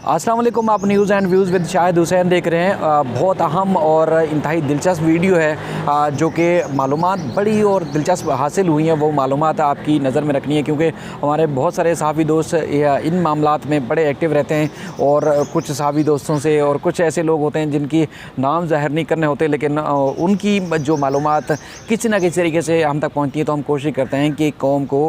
अस्सलाम वालेकुम। आप news and views with Shahid Hussain देख रहे हैं। बहुत अहम और इंतहाई दिलचस्प वीडियो है जो कि मालूमात बड़ी और दिलचस्प हासिल हुई हैं। वो मालूमात आपकी नज़र में रखनी है क्योंकि हमारे बहुत सारे सहाफ़ी दोस्त इन मामलात में बड़े एक्टिव रहते हैं और कुछ सहाफ़ी दोस्तों से और कुछ ऐसे लोग होते हैं जिनकी नाम ज़ाहिर नहीं करने होते, लेकिन उनकी जो मालूमात किसी न किसी तरीके से हम तक पहुँचती है। तो हम कोशिश करते हैं कि कौम को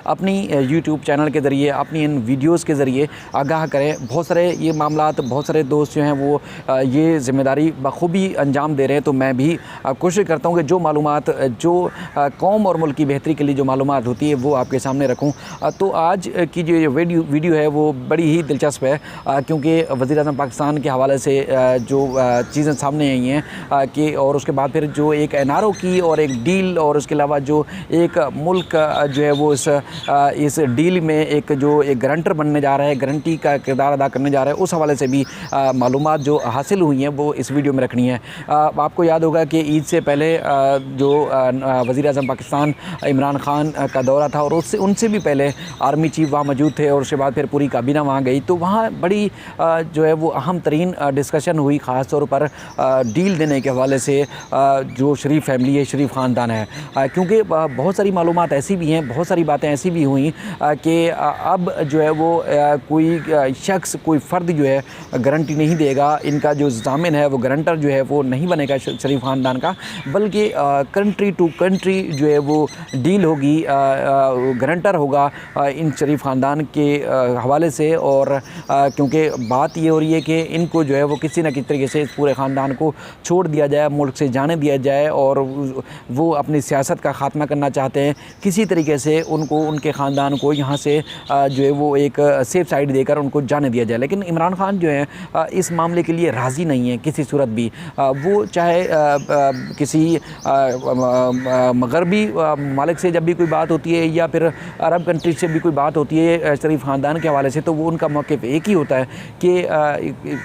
अपनी यूट्यूब चैनल के ज़रिए, अपनी इन वीडियोज़ के ज़रिए आगाह करें। बहुत सारे ये मामलात, बहुत सारे दोस्त जो हैं वो ये ज़िम्मेदारी बखूबी अंजाम दे रहे हैं। तो मैं भी कोशिश करता हूँ कि जो मालूमात जो कौम और मुल्क की बेहतरी के लिए जो मालूमात होती है वो आपके सामने रखूँ। तो आज की जो ये वीडियो है वो बड़ी ही दिलचस्प है क्योंकि वज़ीर-ए-आज़म पाकिस्तान के हवाले से जो चीज़ें सामने आई हैं कि और उसके बाद फिर जो एक एनआरओ की और एक डील और उसके अलावा जो एक मुल्क जो है वो इस डील में एक गारंटर बनने जा रहा है, गारंटी का किरदार अदा करने जा रहा है, उस हवाले से भी मालूमात जो हासिल हुई हैं वो इस वीडियो में रखनी है। आपको याद होगा कि ईद से पहले जो वज़ीर-ए-आज़म पाकिस्तान इमरान ख़ान का दौरा था और उनसे भी पहले आर्मी चीफ़ वहाँ मौजूद थे और उसके बाद फिर पूरी काबीना वहाँ गई। तो वहाँ बड़ी जो है वो अहम तरीन डिस्कशन हुई, ख़ास तौर पर डील देने के हवाले से जो शरीफ फैमिली है, शरीफ ख़ानदान है, क्योंकि बहुत सारी मालूमात ऐसी भी हैं, बहुत सारी बातें ऐसी भी हुई कि अब जो है वो कोई शख्स, कोई फ़र्द जो है गारंटी नहीं देगा। इनका जो ज़ामिन है वो गारंटर जो है वो नहीं बनेगा शरीफ ख़ानदान का, बल्कि कंट्री टू कंट्री जो है वो डील होगी, गारंटर होगा इन शरीफ ख़ानदान के हवाले से। और क्योंकि बात ये हो रही है कि इनको जो है वो किसी न किसी तरीके से इस पूरे ख़ानदान को छोड़ दिया जाए, मुल्क से जाने दिया जाए और वो अपनी सियासत का ख़ात्मा करना चाहते हैं। किसी तरीके से उनको, उनके ख़ानदान को यहाँ से जो है वो एक सेफ साइड देकर उनको जाने दिया जाए। लेकिन इमरान ख़ान जो है इस मामले के लिए राज़ी नहीं है किसी सूरत भी। वो चाहे किसी मगरबी ममालिक से जब भी कोई बात होती है या फिर अरब कंट्री से भी कोई बात होती है शरीफ ख़ानदान के हवाले से, तो वो उनका मौक़िफ़ एक ही होता है कि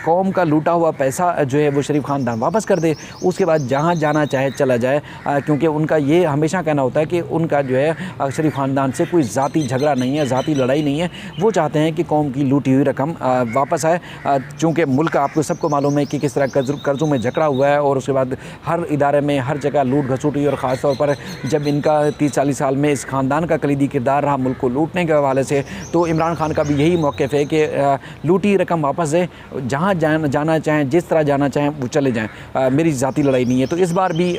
कौम का लूटा हुआ पैसा जो है वो शरीफ ख़ानदान वापस कर दे, उसके बाद जहाँ जाना चाहे चला जाए। क्योंकि उनका ये हमेशा कहना होता है कि उनका जो है शरीफ ख़ानदान से कोई ज़ाती झगड़ा नहीं है, ज़ाती लड़ाई नहीं है। वो चाहते हैं कि कौम की लूटी हुई रकम वापस आए। चूँकि मुल्क आपको सबको मालूम है कि किस तरह कर्ज़ों में जकड़ा हुआ है और उसके बाद हर इदारे में हर जगह लूट घसूट हुई और ख़ास तौर पर जब इनका 30-40 साल में इस ख़ानदान का कलीदी किरदार रहा मुल्क को लूटने के हवाले से, तो इमरान ख़ान का भी यही मौक़िफ़ है कि लूटी रकम वापस दे, जहाँ जाना चाहें, जिस तरह जाना चाहें वो चले जाएँ, मेरी ज़ाती लड़ाई नहीं है। तो इस बार भी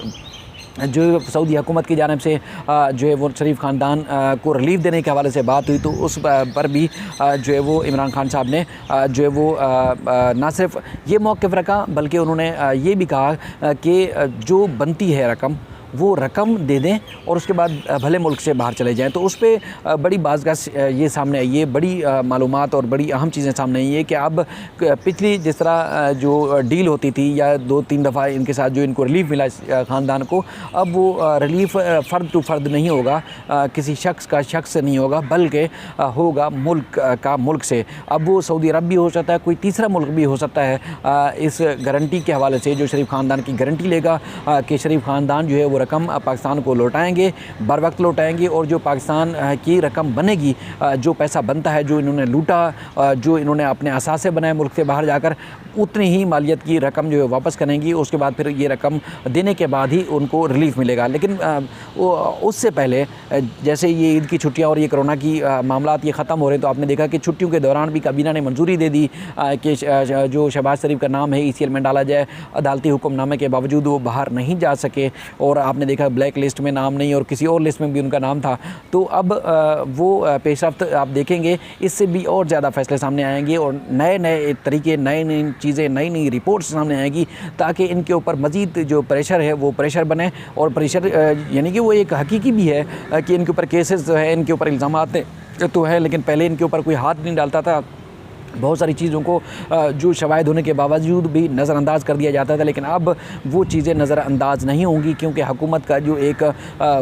जो सऊदी हुकूमत की जानिब से जो है वो शरीफ ख़ानदान को रिलीफ़ देने के हवाले से बात हुई, तो उस पर भी जो है वो इमरान ख़ान साहब ने जो है वो ना सिर्फ ये मौक़िफ़ रखा बल्कि उन्होंने ये भी कहा कि जो बनती है रकम वो रकम दे दें और उसके बाद भले मुल्क से बाहर चले जाएं। तो उस पर बड़ी बाज़गाज़ ये सामने आई है, बड़ी मालूमात और बड़ी अहम चीज़ें सामने आई है कि अब पिछली जिस तरह जो डील होती थी या 2-3 दफ़ा इनके साथ जो इनको रिलीफ़ मिला ख़ानदान को, अब वो रिलीफ़ फ़र्द टू फ़र्द नहीं होगा, किसी शख्स का शख्स से नहीं होगा, बल्कि होगा मुल्क का मुल्क से। अब वो सऊदी अरब भी हो सकता है, कोई तीसरा मुल्क भी हो सकता है इस गारंटी के हवाले से, जो शरीफ ख़ानदान की गारंटी लेगा कि शरीफ ख़ानदान जो है वो रकम पाकिस्तान को लौटाएंगे, बर वक्त लौटाएंगे और जो पाकिस्तान की रकम बनेगी, जो पैसा बनता है, जो इन्होंने लूटा, जो इन्होंने अपने असासे बनाए मुल्क से बाहर जाकर, उतनी ही मालियत की रकम जो है वापस करेंगी। उसके बाद फिर ये रकम देने के बाद ही उनको रिलीफ़ मिलेगा। लेकिन उससे पहले जैसे ये ईद की छुट्टियां और ये कोरोना की मामलात ये ख़त्म हो रहे हैं, तो आपने देखा कि छुट्टियों के दौरान भी काबीना ने मंजूरी दे दी कि जो शहबाज शरीफ का नाम है ECL में डाला जाए। अदालती हुक्मनामे के बावजूद वो बाहर नहीं जा सके और आपने देखा ब्लैक लिस्ट में नाम नहीं और किसी और लिस्ट में भी उनका नाम था। तो अब वो पेशरफ्त आप देखेंगे, इससे भी और ज़्यादा फ़ैसले सामने आएंगे और नए तरीके, नई चीज़ें, नई रिपोर्ट्स सामने आएंगी ताकि इनके ऊपर मज़ीद जो प्रेशर है वो प्रेशर बने। और प्रेशर यानी कि वो एक हकीकी भी है कि इनके ऊपर केसेस जो है, इनके ऊपर इल्ज़ामात तो है, लेकिन पहले इनके ऊपर कोई हाथ नहीं डालता था। बहुत सारी चीज़ों को जो शवाहिद होने के बावजूद भी नज़रअंदाज कर दिया जाता था, लेकिन अब वो चीज़ें नज़रअंदाज नहीं होंगी क्योंकि हुकूमत का जो एक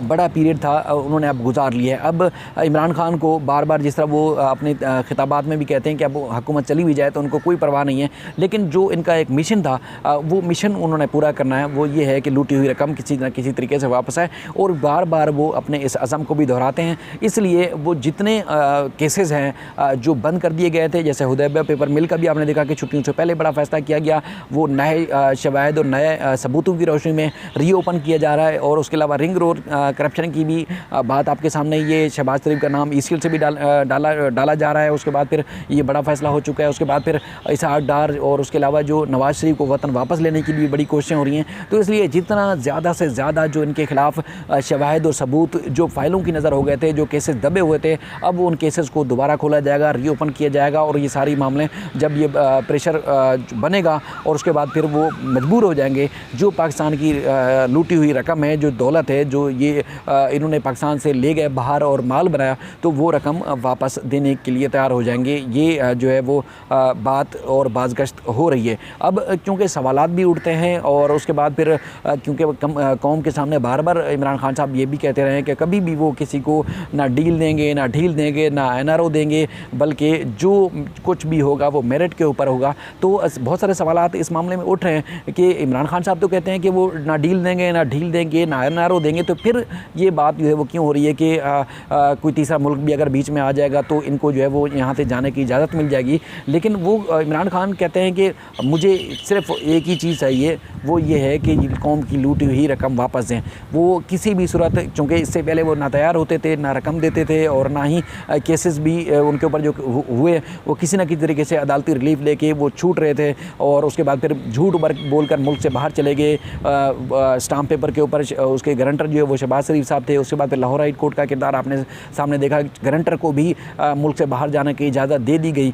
बड़ा पीरियड था उन्होंने अब गुजार लिया है। अब इमरान ख़ान को बार बार, जिस तरह वो अपने खिताबात में भी कहते हैं कि अब हुकूमत चली भी जाए तो उनको कोई परवाह नहीं है, लेकिन जो इनका एक मिशन था वो मिशन उन्होंने पूरा करना है। वो ये है कि लूटी हुई रकम किसी न किसी तरीके से वापस आए और बार बार वो अपने इस अज़म को भी दोहराते हैं। इसलिए वो जितने केसेस हैं जो बंद कर दिए गए थे, जैसे अबुधाबी पेपर मिल का भी आपने देखा कि छुट्टियों से पहले बड़ा फैसला किया गया, वो नए शवाहिद और नए सबूतों की रोशनी में रीओपन किया जा रहा है। और उसके अलावा रिंग रोड करप्शन की भी बात आपके सामने, ये शहबाज शरीफ का नाम ईसीएल से भी डाला जा रहा है। उसके बाद फिर ये बड़ा फैसला हो चुका है। उसके बाद फिर इसहाक डार और उसके अलावा जो नवाज शरीफ को वतन वापस लेने की भी बड़ी कोशिशें हो रही हैं। तो इसलिए जितना ज़्यादा से ज़्यादा जो इनके खिलाफ शवाहिद और सबूत जो फाइलों की नज़र हो गए थे, जो केसेस दबे हुए थे, अब उन केसेस को दोबारा खोला जाएगा, रीओपन किया जाएगा। और ये सारी मामले जब ये प्रेशर बनेगा और उसके बाद फिर वो मजबूर हो जाएंगे, जो पाकिस्तान की लूटी हुई रकम है, जो दौलत है, जो ये इन्होंने पाकिस्तान से ले गए बाहर और माल बनाया, तो वो रकम वापस देने के लिए तैयार हो जाएंगे। ये जो है वो बात और बाज़गश्त हो रही है। अब क्योंकि सवालात भी उठते हैं और उसके बाद फिर क्योंकि कौम के सामने बार बार इमरान खान साहब ये भी कहते रहे हैं कि कभी भी वो किसी को ना डील देंगे, ना ढील देंगे, ना एनआरओ देंगे, बल्कि जो कुछ भी होगा वो मेरिट के ऊपर होगा। तो बहुत सारे सवालात इस मामले में उठ रहे हैं कि इमरान खान साहब तो कहते हैं कि वो ना डील देंगे, ना ढील देंगे, ना एनआरओ देंगे, तो फिर ये बात जो है वो क्यों हो रही है कि कोई तीसरा मुल्क भी अगर बीच में आ जाएगा तो इनको जो है वो यहाँ से जाने की इजाज़त मिल जाएगी। लेकिन वो इमरान खान कहते हैं कि मुझे सिर्फ एक ही चीज़ चाहिए, वो ये है कि कौम की लूटी हुई रकम वापस दें। वो किसी भी सूरत, क्योंकि इससे पहले वो ना तैयार होते थे, ना रकम देते थे, और ना ही केसेस भी उनके ऊपर जो हुए वो किसी न किसी तरीके से अदालती रिलीफ लेके वो छूट रहे थे। और उसके बाद फिर झूठ बोलकर मुल्क से बाहर चले गए। स्टाम्प पेपर के ऊपर उसके गारंटर जो है वो शहबाज शरीफ साहब थे। उसके बाद फिर लाहौर हाई कोर्ट का किरदार आपने सामने देखा, गारंटर को भी मुल्क से बाहर जाने की इजाज़त दे दी गई।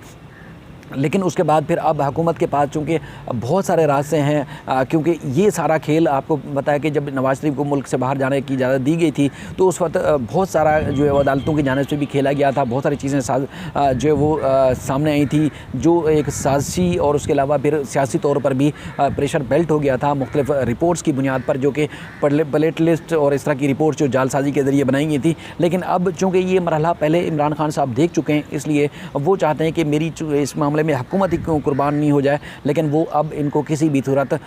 लेकिन उसके बाद फिर अब हुकूमत के पास चूँकि बहुत सारे रास्ते हैं, क्योंकि ये सारा खेल आपको बताया कि जब नवाज शरीफ को मुल्क से बाहर जाने की इजाज़त दी गई थी तो उस वक्त बहुत सारा जो है अदालतों की जानिब से भी खेला गया था। बहुत सारी चीज़ें जो है वो सामने आई थी, जो एक साजिशी और उसके अलावा फिर सियासी तौर पर भी प्रेशर बेल्ट हो गया था मुख्तलिफ रिपोर्ट्स की बुनियाद पर, जो कि प्लेट लिस्ट और इस तरह की रिपोर्ट्स जो जालसाजी के ज़रिए बनाई गई थी। लेकिन अब चूँकि ये मरहला पहले इमरान खान साहब देख चुके हैं, इसलिए वो चाहते हैं कि मेरी इस मामले में हुकूमत ही क्यों कुर्बान नहीं हो जाए। लेकिन वो अब इनको किसी भी सूरत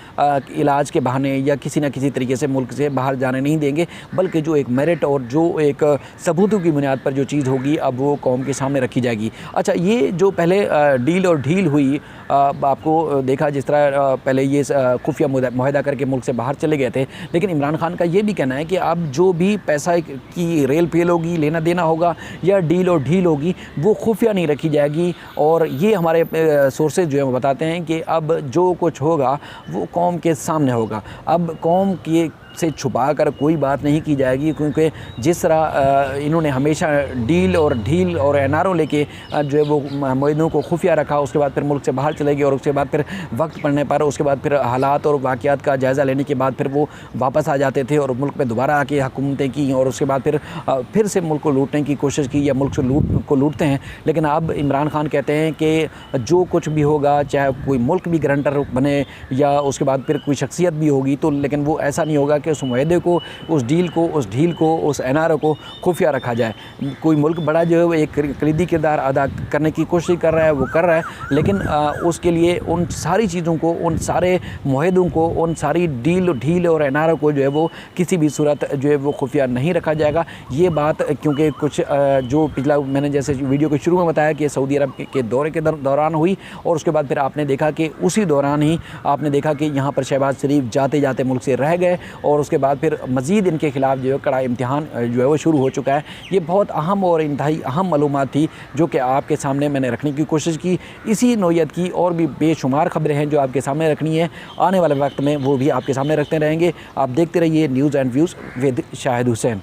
इलाज के बहाने या किसी न किसी तरीके से मुल्क से बाहर जाने नहीं देंगे, बल्कि जो एक मेरिट और जो एक सबूतों की बुनियाद पर जो चीज़ होगी अब वो कौम के सामने रखी जाएगी। अच्छा, ये जो पहले डील और ढील हुई, आपको देखा जिस तरह पहले ये खुफिया मुआहदा करके मुल्क से बाहर चले गए थे, लेकिन इमरान खान का ये भी कहना है कि अब जो भी पैसा की रेल पेल होगी, लेना देना होगा या डील और ढील होगी, वो खुफिया नहीं रखी जाएगी। और ये हमारे सोर्सेज जो है वो बताते हैं कि अब जो कुछ होगा वो कौम के सामने होगा। अब कौम के से छुपा कर कोई बात नहीं की जाएगी, क्योंकि जिस तरह इन्होंने हमेशा डील और ढील और एनआरओ लेके जो है वो मुआहदों को खुफिया रखा, उसके बाद फिर मुल्क से बाहर चले गए और उसके बाद फिर वक्त पड़ने पर उसके बाद फिर हालात और वाक़यात का जायज़ा लेने के बाद फिर वो वापस आ जाते थे और मुल्क में दोबारा आके हुकूमतें की और उसके बाद फिर से मुल्क को लूटने की कोशिश की या मुल्क से लूटते हैं। लेकिन अब इमरान खान कहते हैं कि जो कुछ भी होगा, चाहे कोई मुल्क भी गारंटर बने या उसके बाद फिर कोई शख्सियत भी होगी, तो लेकिन वो ऐसा नहीं होगा कि उस मुआहदे को, उस ढील को, उस एनआरओ को खुफिया रखा जाए। कोई मुल्क बड़ा जो है एक कलीदी किरदार अदा करने की कोशिश कर रहा है, वो कर रहा है, लेकिन उसके लिए उन सारी चीज़ों को, उन सारे मुआहदों को, उन सारी ढील और एनआरओ को जो है वो किसी भी सूरत जो है वो खुफिया नहीं रखा जाएगा। ये बात क्योंकि कुछ जो पिछला मैंने जैसे वीडियो के शुरू में बताया कि सऊदी अरब के दौरे के दौरान हुई और उसके बाद फिर आपने देखा कि उसी दौरान ही आपने देखा कि यहाँ पर शहबाज शरीफ जाते जाते मुल्क से रह गए और उसके बाद फिर मज़ीद इनके ख़िलाफ़ जो है कड़ा इम्तिहान जो है वो शुरू हो चुका है। ये बहुत अहम और इंतहाई अहम मालूमात थी जो कि आपके सामने मैंने रखने की कोशिश की। इसी नौइयत की और भी बेशुमार ख़बरें हैं जो आपके सामने रखनी है, आने वाले वक्त में वो भी आपके सामने रखते रहेंगे। आप देखते रहिए news and views with Shahid Hussain.